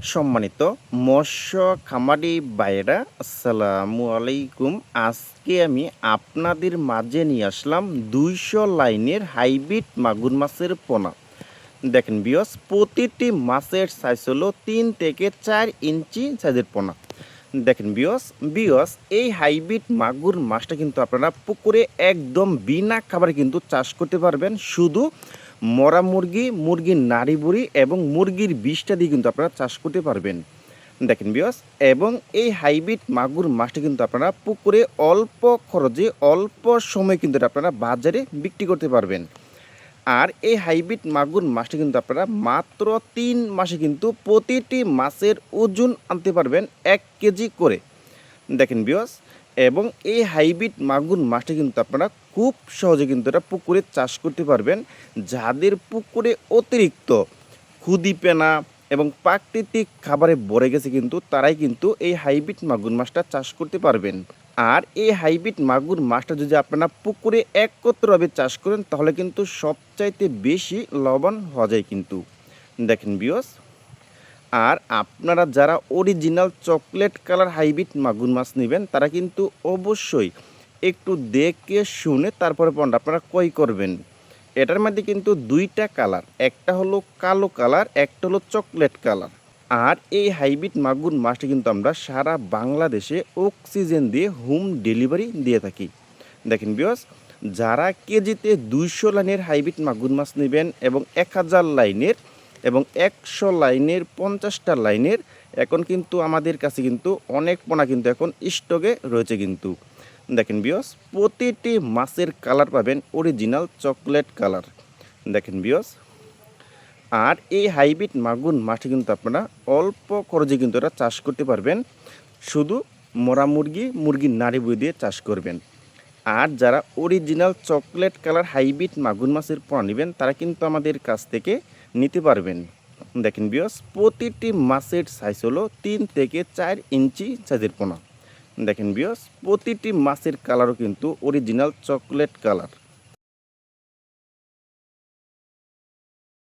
সম্মানিত মৎস্য খামারি ভাইয়েরা, আসসালামু আলাইকুম। আজকে আমি আপনাদের মাঝে নিয়ে আসলাম 200 লাইনের হাইব্রিড মাগুর মাছের পোনা। দেখেন বিয়স, প্রতিটি মাছের সাইজ হলো 3 থেকে 4 ইঞ্চি সাইজের পোনা। দেখেন বিয়স বিয়স এই হাইব্রিড মাগুর মাছটা কিন্তু আপনারা পুকুরে একদম বিনা খাবারে কিন্তু চাষ করতে পারবেন। শুধু মরা মুরগি, মুরগির নাড়ি বুড়ি এবং মুরগির বিষটা দিয়ে কিন্তু আপনারা চাষ করতে পারবেন। দেখেন বিয়স, এবং এই হাইব্রিড মাগুর মাছটা কিন্তু আপনারা পুকুরে অল্প খরচে অল্প সময় কিন্তু আপনারা বাজারে বিক্রি করতে পারবেন। আর এই হাইব্রিড মাগুর মাছটা কিন্তু আপনারা মাত্র 3 মাসে কিন্তু প্রতিটি মাছের ওজন আনতে পারবেন 1 কেজি করে। দেখেন বিয়স, এবং এই হাইব্রিড মাগুর মাছটা কিন্তু আপনারা খুব সহজে কিন্তু এটা পুকুরে চাষ করতে পারবেন। যাদের পুকুরে অতিরিক্ত খুদিপেনা এবং প্রাকৃতিক খাবারে ভরে গেছে কিন্তু তারাই কিন্তু এই হাইব্রিড মাগুর মাছটা চাষ করতে পারবেন। আর এই হাইব্রিড মাগুর মাছটা যদি আপনারা পুকুরে একত্রভাবে চাষ করেন তাহলে কিন্তু সবচাইতে বেশি লাভবান হওয়া যায় কিন্তু। দেখেন বিয়স, আর আপনারা যারা অরিজিনাল চকলেট কালার হাইব্রিড মাগুর মাছ নেবেন তারা কিন্তু অবশ্যই একটু দেখে শুনে তারপরে পণ্য আপনারা ক্রয় করবেন। এটার মধ্যে কিন্তু 2টা কালার, একটা হলো কালো কালার, একটা হলো চকলেট কালার। আর এই হাইব্রিড মাগুর মাছটা কিন্তু আমরা সারা বাংলাদেশে অক্সিজেন দিয়ে হোম ডেলিভারি দিয়ে থাকি। দেখেন বিয়স, যারা কেজিতে 200 লাইনের হাইব্রিড মাগুর মাছ নেবেন এবং 1000 লাইনের এবং 100 লাইনের 50টা লাইনের, এখন কিন্তু আমাদের কাছে কিন্তু অনেক পোনা কিন্তু এখন স্টকে রয়েছে কিন্তু। দেখেন বিয়স, প্রতিটি মাছের কালার পাবেন অরিজিনাল চকলেট কালার। দেখেন বিয়স, আর এই হাইব্রিড মাগুর মাছটি কিন্তু আপনারা অল্প খরচে কিন্তু এটা চাষ করতে পারবেন। শুধু মরা মুরগি, মুরগির নাড়ি বুড়ি দিয়ে চাষ করবেন। আর যারা অরিজিনাল চকলেট কালার হাইব্রিড মাগুর মাছের পোনা নেবেন তারা কিন্তু আমাদের কাছ থেকে নিতে পারবেন। দেখেন বিয়স, প্রতিটি মাছের সাইজ হলো 3 থেকে 4 ইঞ্চি সাইজের পোনা। দেখেন বিয়স, প্রতিটি মাছের কালারও কিন্তু অরিজিনাল চকলেট কালার।